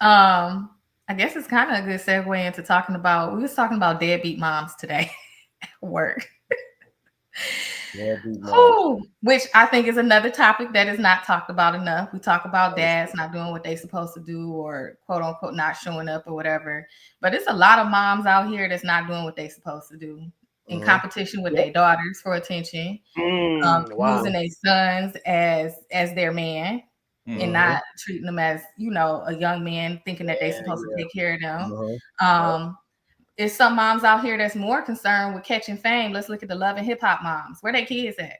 I guess it's kind of a good segue into we was talking about deadbeat moms today at work. Deadbeat moms. Whew, which I think is another topic that is not talked about enough. We talk about dads not doing what they're supposed to do or quote unquote not showing up or whatever. But it's a lot of moms out here that's not doing what they're supposed to do in competition with Yep. their daughters for attention, Wow. using their sons as their man and not treating them as, a young man thinking that they're Yeah, supposed to yeah. take care of them. Yep. There's some moms out here that's more concerned with catching fame. Let's look at the love and hip hop moms. Where their kids at?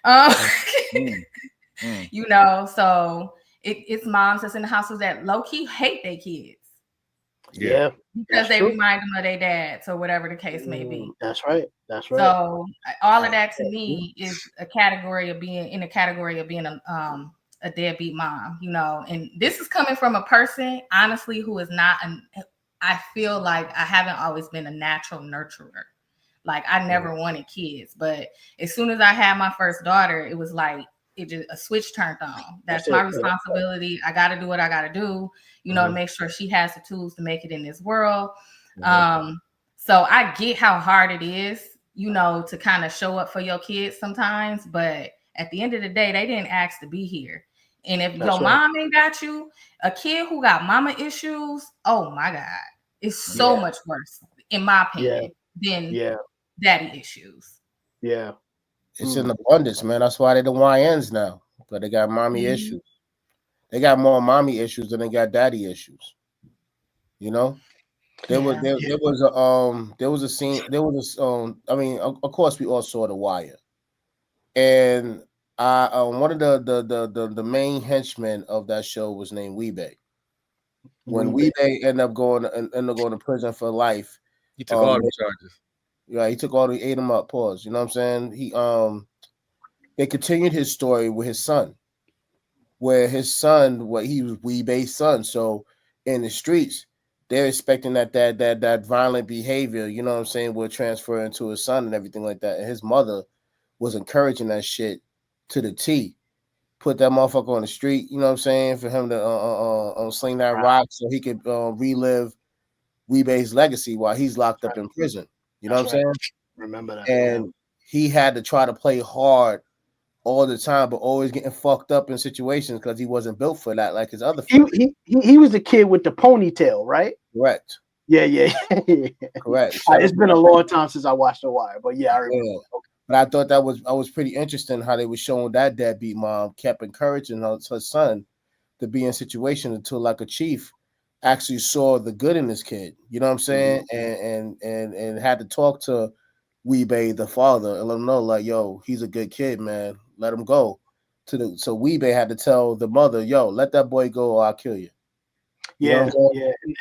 Um, so it's moms that's in the houses that low key hate their kids Yeah. because they remind them of their dads or whatever the case may be. That's right. That's right. So all of that to me is a category of being a deadbeat mom, and this is coming from a person, honestly, who is not I feel like I haven't always been a natural nurturer. Like I never wanted kids, but as soon as I had my first daughter, it was like a switch turned on. That's my responsibility. I got to do what I got to do, to make sure she has the tools to make it in this world. So I get how hard it is, to kind of show up for your kids sometimes, but at the end of the day, they didn't ask to be here. And if your mom ain't got you, a kid who got mama issues, oh my God, it's so much worse, in my opinion, than daddy issues. Yeah. It's in abundance, man. That's why they're the YNs now. But they got mommy issues. They got more mommy issues than they got daddy issues. There was a scene. I mean, of course, we all saw The Wire, and one of the main henchmen of that show was named Weebay. When Weebay ended up going to prison for life, he took all the charges. Yeah, he took all the ate him up. Pause. You know what I'm saying? They continued his story with his son, where his son, he was Weebay's son. So in the streets, they're expecting that violent behavior, you know what I'm saying, will transfer into his son and everything like that. And his mother was encouraging that shit to the T. Put that motherfucker on the street, you know what I'm saying, for him to sling that rock so he could relive Weebay's legacy while he's locked up in prison. You know what I'm saying? Remember that. And he had to try to play hard all the time, but always getting fucked up in situations because he wasn't built for that like his other friends. He was the kid with the ponytail, right? Correct. Yeah. Correct. So, it's been a long time since I watched The Wire, but yeah, I remember. Yeah. Okay. But I thought that was pretty interesting how they were showing that deadbeat mom kept encouraging her son to be in situations until like a chief actually saw the good in this kid. You know what I'm saying? And had to talk to Weebay, the father, and let him know, like, yo, he's a good kid, man. Let him go. So Weebay had to tell the mother, yo, let that boy go or I'll kill you. Yeah.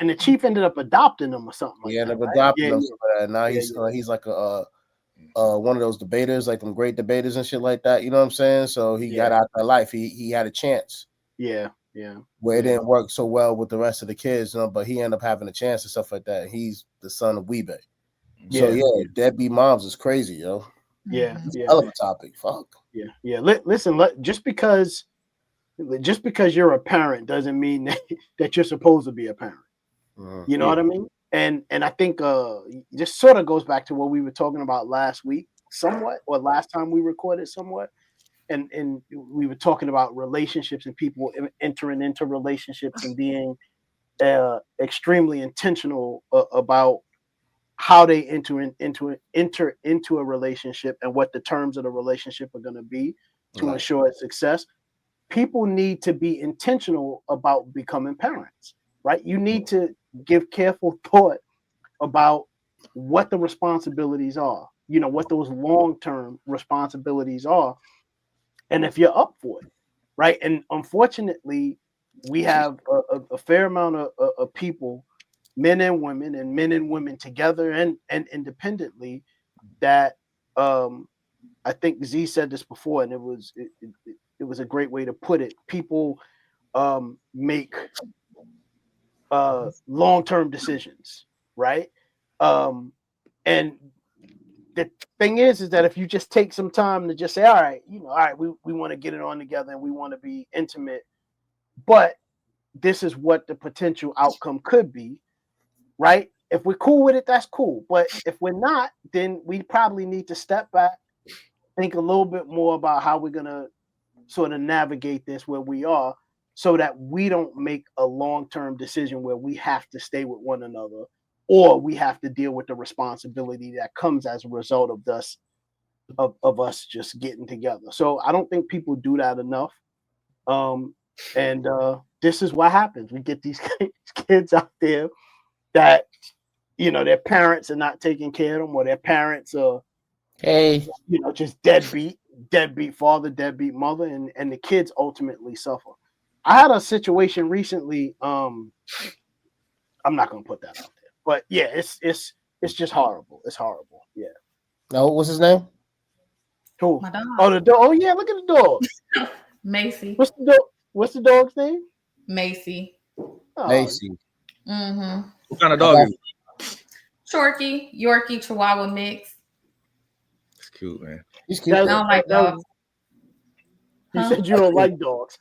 And the chief ended up adopting him or something like that. Ended up adopting him. Now he's like a one of those debaters, like them great debaters and shit like that. You know what I'm saying? So he got out that life. He had a chance. Yeah. Where it didn't work so well with the rest of the kids, but he ended up having a chance and stuff like that. He's the son of Weebay. So deadbeat moms is crazy, yo. Yeah. Hell of a topic. Fuck. Yeah. Listen, just because you're a parent doesn't mean that you're supposed to be a parent. You know what I mean? And I think just sort of goes back to what we were talking about last week, somewhat, or last time we recorded somewhat. And we were talking about relationships and people entering into relationships and being extremely intentional about how they enter into a relationship and what the terms of the relationship are going to be to ensure its success. People need to be intentional about becoming parents, right? You need to give careful thought about what the responsibilities are, what those long-term responsibilities are. And if you're up for it, right? And unfortunately, we have a fair amount of people, men and women together and independently, that I think Z said this before, and it was a great way to put it. People make long-term decisions, right? And the thing is that if you just take some time to just say, all right, we want to get it on together and we want to be intimate, but this is what the potential outcome could be, right? If we're cool with it, that's cool. But if we're not, then we probably need to step back, think a little bit more about how we're gonna sort of navigate this where we are, so that we don't make a long-term decision where we have to stay with one another, or we have to deal with the responsibility that comes as a result of us just getting together. So I don't think people do that enough. And this is what happens. We get these kids out there that, you know, their parents are not taking care of them, or their parents are, you know, just deadbeat father, deadbeat mother, and the kids ultimately suffer. I had a situation recently. I'm not gonna put that out there, but yeah, it's just horrible. It's horrible. Yeah. No, what's his name? Who? My dog. Oh, the dog. Oh yeah, look at the dog. Macy. What's the dog's name? Macy. Oh, Macy. Mm-hmm. What kind of dog is it? Shorty, Yorkie, Chihuahua mix. It's cute, man. He's cute. I don't like dogs. You said you don't like dogs.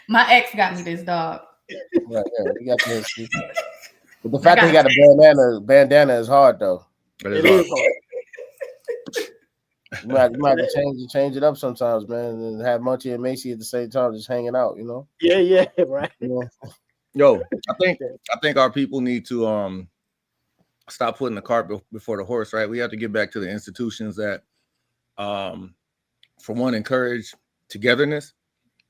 My ex got me this dog. Right, yeah, he got this. But the fact that he got a bandana is hard though. It is hard. You might have to change it up sometimes, man, and have Munchie and Macy at the same time, just hanging out, you know. Yeah, right. You know? Yo, I think our people need to stop putting the cart before the horse, right? We have to get back to the institutions that, for one, encourage togetherness,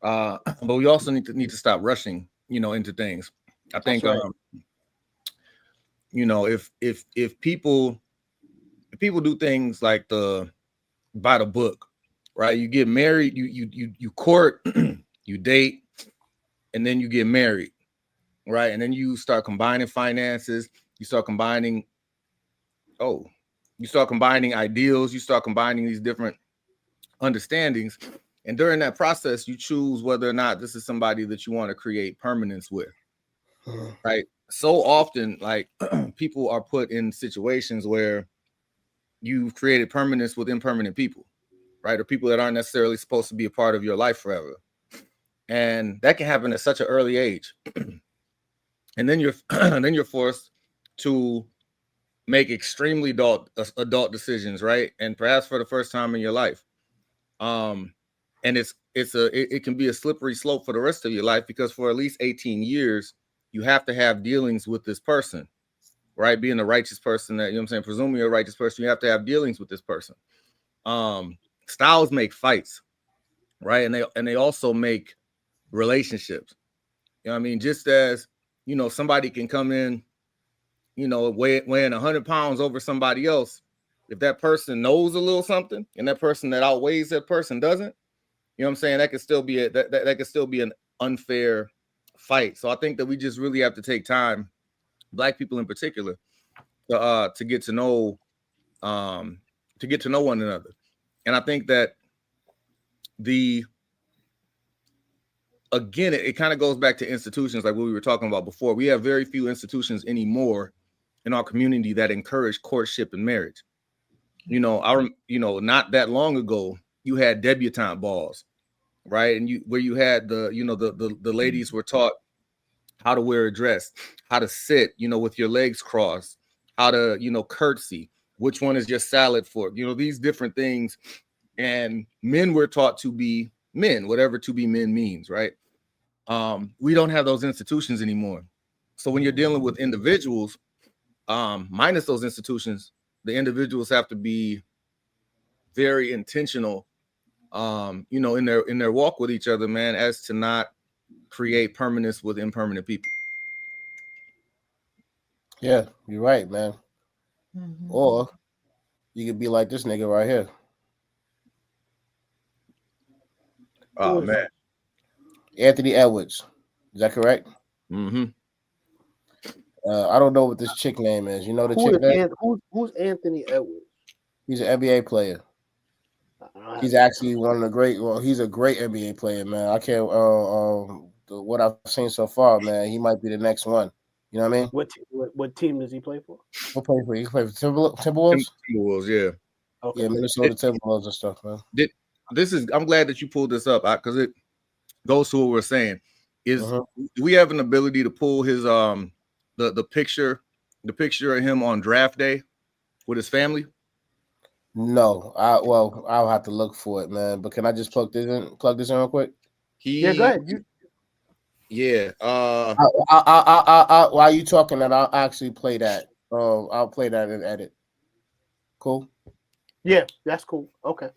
but we also need to stop rushing, you know, into things. I think, right. You know, if people do things like by the book, right? You get married, you court, you date, and then you get married, right? And then you start combining finances, you start combining ideals, you start combining these different understandings. And during that process, you choose whether or not this is somebody that you want to create permanence with, right? So often, like, people are put in situations where you've created permanence with impermanent people, right? Or people that aren't necessarily supposed to be a part of your life forever. And that can happen at such an early age. And then you're forced to make extremely adult decisions, right? And perhaps for the first time in your life. And it can be a slippery slope for the rest of your life, because for at least 18 years, you have to have dealings with this person, right? Being a righteous person, that, you know what I'm saying, presuming you're a righteous person, you have to have dealings with this person. Styles make fights, right? And they also make relationships. You know what I mean? Just as, you know, somebody can come in, you know, weighing 100 pounds over somebody else. If that person knows a little something and that person that outweighs that person doesn't, you know what I'm saying, that could still be that could still be an unfair fight. So I think that we just really have to take time, Black people in particular, to get to know one another. And I think that it kind of goes back to institutions like what we were talking about before. We have very few institutions anymore in our community that encourage courtship and marriage. You know, not that long ago, you had debutante balls, right? And where you had the ladies were taught how to wear a dress, how to sit, you know, with your legs crossed, how to, you know, curtsy, which one is your salad fork, you know, these different things. And men were taught to be men, whatever to be men means, right? We don't have those institutions anymore. So when you're dealing with individuals, minus those institutions, the individuals have to be very intentional, you know, in their walk with each other, man, as to not create permanence with impermanent people. Yeah, you're right, man. Mm-hmm. Or you could be like this nigga right here. Oh man, Anthony Edwards. Is that correct? Mm-hmm. I don't know what this chick name is. You know the chick name? Who's Anthony Edwards? He's an NBA player. He's actually one of the great. Well, he's a great NBA player, man. I can't. What I've seen so far, man, he might be the next one. You know what I mean? What team does he play for? He'll play for. He play for Timberwolves. Timberwolves, yeah. Okay. Yeah, Minnesota Timberwolves and stuff, man. I'm glad that you pulled this up because it goes to what we're saying. Do we have an ability to pull his the picture of him on draft day with his family? No, I'll have to look for it, man. But can I just plug this in real quick? Yeah, go ahead. While you talking that, I'll actually play that. I'll play that and edit. Cool. Yeah, that's cool. Okay.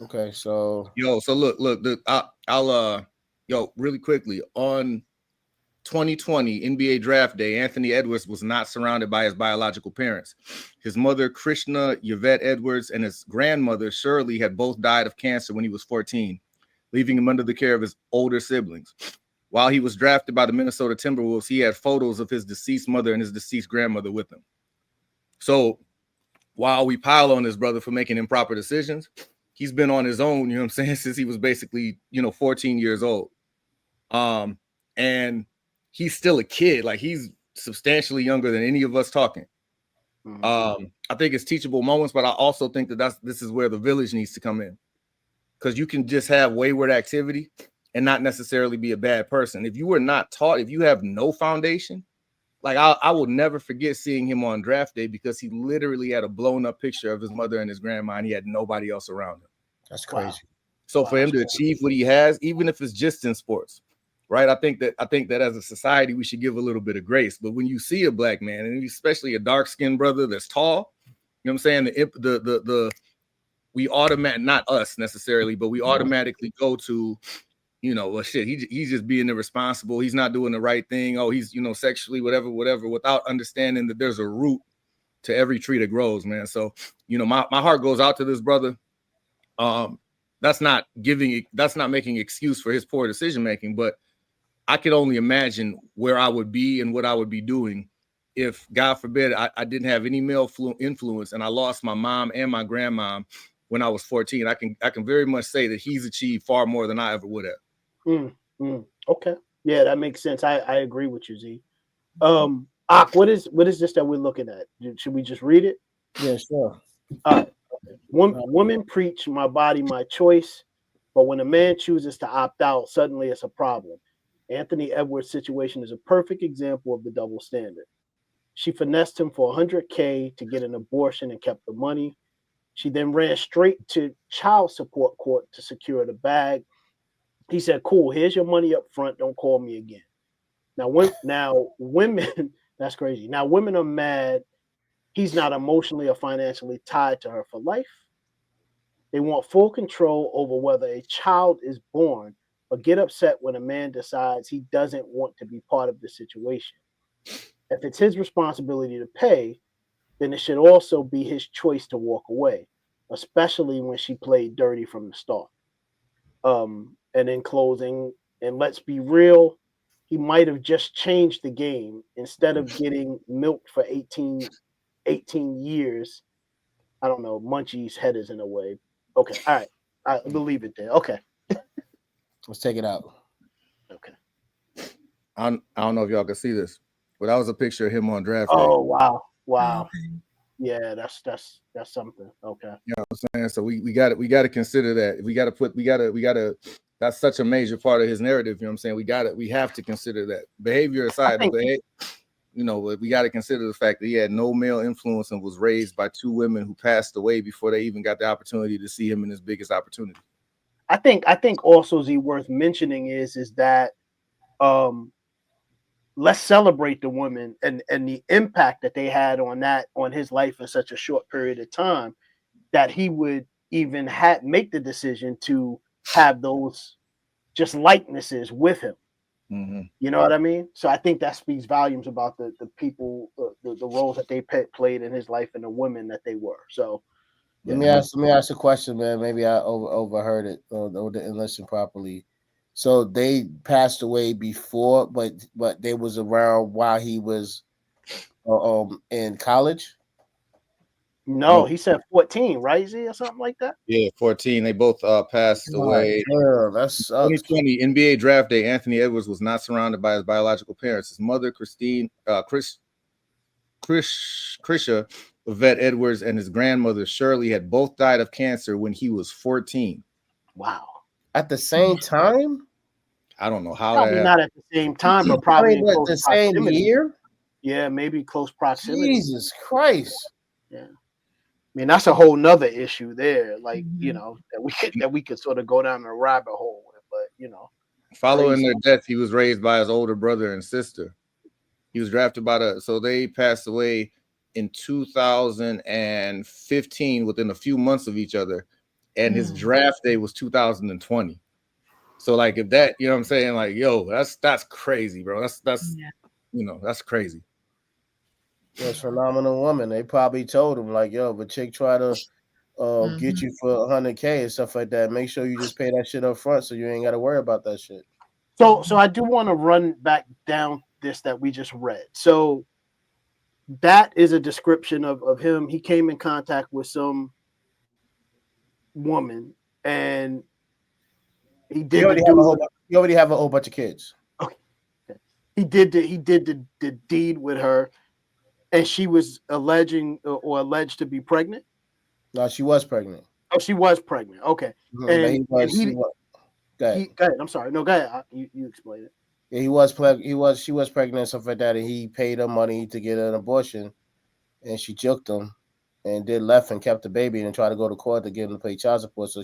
Okay, so look, I'll really quickly on 2020 NBA draft day, Anthony Edwards was not surrounded by his biological parents. His mother, Krishna Yvette Edwards, and his grandmother, Shirley, had both died of cancer when he was 14, leaving him under the care of his older siblings. While he was drafted by the Minnesota Timberwolves, he had photos of his deceased mother and his deceased grandmother with him. So while we pile on this brother for making improper decisions, he's been on his own, you know what I'm saying, since he was basically, 14 years old. And he's still a kid. Like, he's substantially younger than any of us talking. I think it's teachable moments, but I also think that this is where the village needs to come in, because you can just have wayward activity and not necessarily be a bad person. If you were not taught, if you have no foundation, like I will never forget seeing him on draft day, because he literally had a blown up picture of his mother and his grandma, and he had nobody else around him. That's crazy. Wow. So for him to achieve what he has, even if it's just in sports, right? I think that as a society, we should give a little bit of grace. But when you see a black man, and especially a dark-skinned brother that's tall, you know what I'm saying? We automatically, not us necessarily, but we automatically go to, well, shit, he's just being irresponsible. He's not doing the right thing. Oh, he's, sexually, whatever, without understanding that there's a root to every tree that grows, man. So, my heart goes out to this brother. That's not making excuse for his poor decision-making, but I could only imagine where I would be and what I would be doing if, God forbid, I didn't have any male influence and I lost my mom and my grandma when I was 14. I can very much say that he's achieved far more than I ever would have. Okay. Yeah, that makes sense. I agree with you, Z. Ak, what is this that we're looking at? Should we just read it? Yeah, sure. All right. Women preach my body, my choice, but when a man chooses to opt out, suddenly it's a problem. Anthony Edwards' situation is a perfect example of the double standard. She finessed him for $100K to get an abortion and kept the money. She then ran straight to child support court to secure the bag. He said, "Cool, here's your money up front. Don't call me again." Now women, that's crazy. Now women are mad he's not emotionally or financially tied to her for life. They want full control over whether a child is born, but get upset when a man decides he doesn't want to be part of the situation. If it's his responsibility to pay, then it should also be his choice to walk away, especially when she played dirty from the start. And in closing, and let's be real, he might have just changed the game. Instead of getting milked for 18 years, I don't know, Munchie's head is in a way. Okay, all right. I believe it there. Okay. Let's take it out. Okay. I don't know if y'all can see this, but that was a picture of him on draft day. Oh, wow. Yeah, that's something. Okay. You know what I'm saying? So we got to consider that. We got to that's such a major part of his narrative. You know what I'm saying? We have to consider that. Behavior aside, we got to consider the fact that he had no male influence and was raised by two women who passed away before they even got the opportunity to see him in his biggest opportunity. I think also, Z, worth mentioning is that let's celebrate the women and the impact that they had on his life in such a short period of time, that he would even make the decision to have those just likenesses with him. Mm-hmm. You know what I mean? So I think that speaks volumes about the people, the roles that they played in his life and the women that they were. So let me ask a question, man. Maybe I overheard it or didn't listen properly. So they passed away before, but they was around while he was in college. No, he said 14, right, Z, or something like that? Yeah, 14. They both passed away. Yeah, that's 2020 NBA draft day. Anthony Edwards was not surrounded by his biological parents. His mother, Krisha Yvette Edwards, and his grandmother, Shirley, had both died of cancer when he was 14. Wow. At the same time? I don't know how Probably that not at the same time, but I probably mean, in but close the same proximity. year. Yeah, maybe close proximity. Jesus Christ. Yeah. I mean, that's a whole nother issue there. Like, you Mhm. know, that we could sort of go down a rabbit hole with, but you know. Following Crazy. their death, he was raised by his older brother and sister. He was drafted by so they passed away in 2015 within a few months of each other. And his draft day was 2020. So like if that, you know what I'm saying? Like, yo, that's crazy, bro. That's Yeah. you know, that's crazy. That's phenomenal woman. They probably told him like, yo, if a chick try to get you for 100K and stuff like that, make sure you just pay that shit up front so you ain't got to worry about that shit. So I do want to run back down this that we just read. So that is a description of him. He came in contact with some woman and he did You already have a whole bunch of kids. Okay. He did the deed with her, and she was alleged to be pregnant. No, she was pregnant. Oh, she was pregnant. Okay. He was. Go ahead. I'm sorry. No, go ahead. You explain it. Yeah, she was pregnant and stuff like that, and he paid her money to get an abortion, and she juked him, and did left and kept the baby and tried to go to court to get him to pay child support so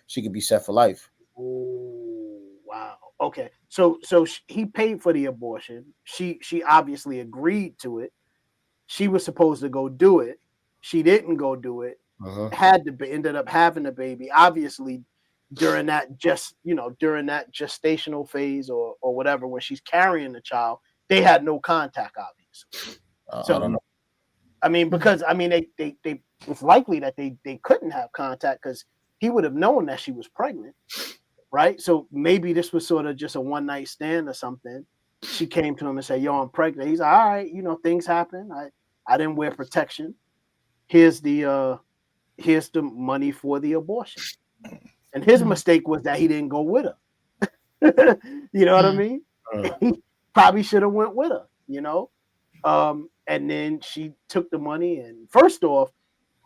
she could be set for life. Oh, wow. Okay. So he paid for the abortion. She obviously agreed to it. She was supposed to go do it. She didn't go do it. Ended up having the baby. Obviously, during that gestational phase or whatever, when she's carrying the child, they had no contact, obviously. I don't know. I mean, because they it's likely that they couldn't have contact because he would have known that she was pregnant, right? So maybe this was sort of just a one night stand or something. She came to him and said, "Yo, I'm pregnant." He's like, "All right, things happen. I didn't wear protection. Here's the money for the abortion." And his mistake was that he didn't go with her. You know what I mean? He probably should have went with her, and then she took the money. And first off,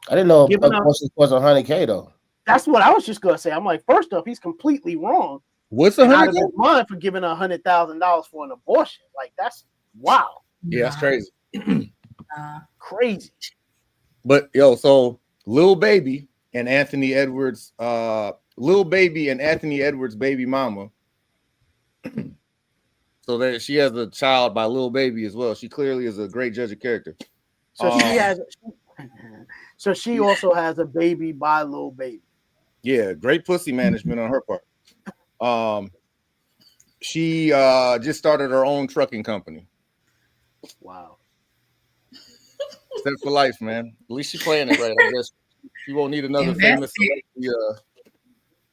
I didn't know abortion was 100K though. That's what I was just gonna say. I'm like, first off, he's completely wrong. What's out of his mind for giving $100,000 for an abortion? Like, that's wow. Yeah, that's crazy. Crazy. But yo, so Lil Baby and Anthony Edwards, baby mama. So that she has a child by Lil Baby as well. She clearly is a great judge of character. So she also has a baby by Lil Baby. Yeah, great pussy management on her part. She just started her own trucking company. Wow. Set for life, man. At least she's playing it right. I guess she won't need another famous. I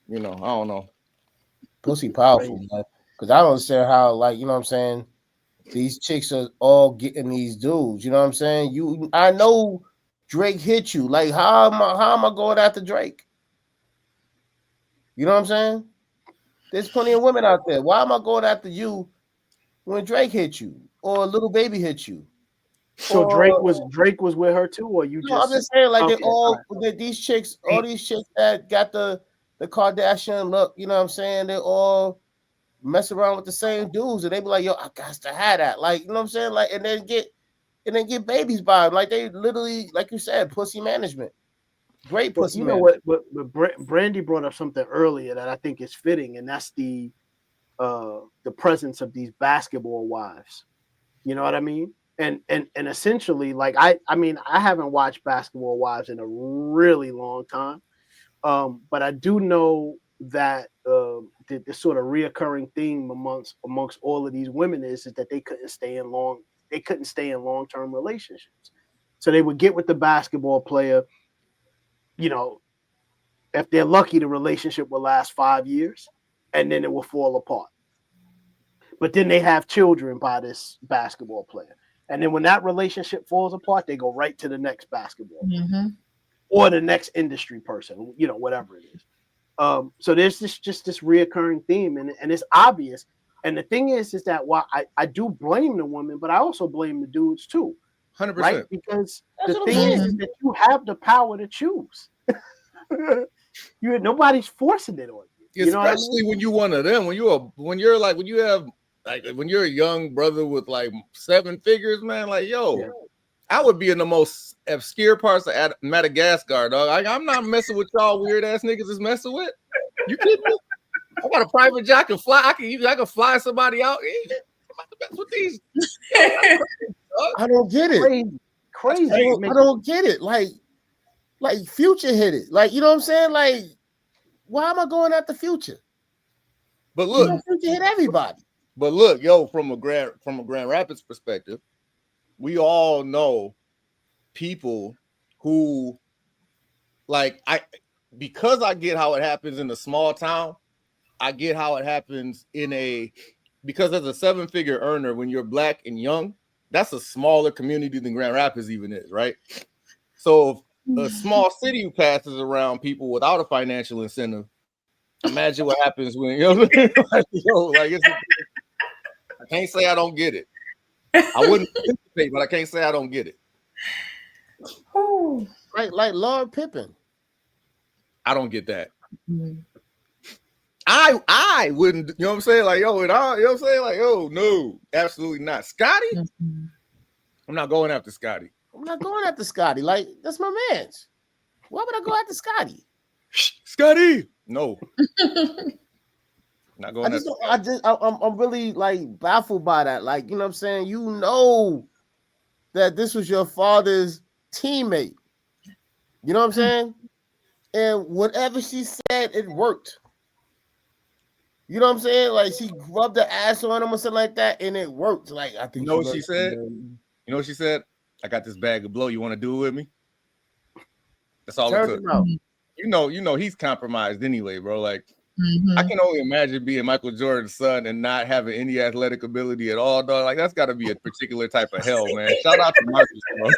don't know. Pussy powerful, man. Because I don't understand how, like, you know what I'm saying, these chicks are all getting these dudes. You know what I'm saying? I know Drake hit you. Like, how am I going after Drake? You know what I'm saying? There's plenty of women out there. Why am I going after you when Drake hit you or Lil Baby hit you? So Drake was with her too, or you? No, I'm just saying, like, these chicks, all these chicks that got the Kardashian look. You know what I'm saying? They all mess around with the same dudes, and they be like, "Yo, I got to have that." Like, you know what I'm saying? Like, and then get babies by them. Like, they literally, like you said, pussy management. Great pussy. You know what? But Brandy brought up something earlier that I think is fitting, and that's the presence of these basketball wives. You know what I mean? And essentially, like, I haven't watched Basketball Wives in a really long time, but I do know that the sort of reoccurring theme amongst all of these women is that they couldn't stay in long-term relationships. So they would get with the basketball player. If they're lucky, the relationship will last 5 years, and then it will fall apart. But then they have children by this basketball player. And then when that relationship falls apart, they go right to the next basketball player or the next industry person, whatever it is. So there's this reoccurring theme, and it's obvious. And the thing is that while I do blame the woman, but I also blame the dudes too. 100%. Right? Because the thing is that you have the power to choose. Nobody's forcing it on you. Especially when you one of them, when you're a young brother with like 7 figures, man. Like, yo, I would be in the most obscure parts of Madagascar, dog. I'm not messing with y'all weird ass niggas is messing with. You kidding me? I got a private jet. I can fly. I can fly somebody out. I'm about to mess with these. I don't get it. Crazy. I don't get it. Like Future hit it. Like, you know what I'm saying? Like, why am I going at the Future? But look, Future hit everybody. But look, yo, from a Grand Rapids perspective, we all know people who, like, because I get how it happens in a small town, I get how it happens because as a 7-figure earner, when you're black and young, that's a smaller community than Grand Rapids even is, right? So if a small city passes around people without a financial incentive, imagine what happens when, you know what I mean? I can't say I don't get it. I wouldn't participate, but I can't say I don't get it. Like Lord Pippen. I don't get that. I wouldn't, you know what I'm saying? Like, yo, you know what I'm saying? Like, yo, no, absolutely not. Scotty? I'm not going after Scotty. I'm not going after Scotty. Like, that's my man's. Why would I go after Scotty? Scotty! No. Not going I'm really like baffled by that. Like, you know what I'm saying? You know that this was your father's teammate. You know what I'm saying? And whatever she said, it worked. You know what I'm saying? Like, she rubbed her ass on him or something like that, and it worked. Like, I think you know what she said? You know what she said? I got this bag of blow. You want to do it with me? That's all it took. You know he's compromised anyway, bro. Like, I can only imagine being Michael Jordan's son and not having any athletic ability at all, dog. Like, that's got to be a particular type of hell, man. Shout out to Marcus, bro.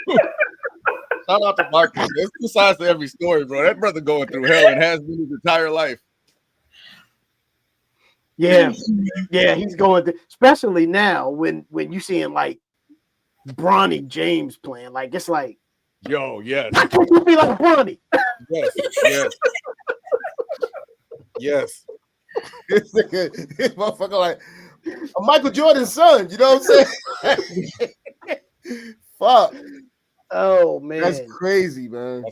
Shout out to Marcus. There's 2 sides to every story, bro. That brother going through hell and has been his entire life. Yeah, he's going through, especially now when you seeing like Bronny James playing. Like, it's like, yo, yes. Why can't you be like Bronny? Yes. This motherfucker like Michael Jordan's son, you know what I'm saying? Fuck. Oh man, that's crazy, man.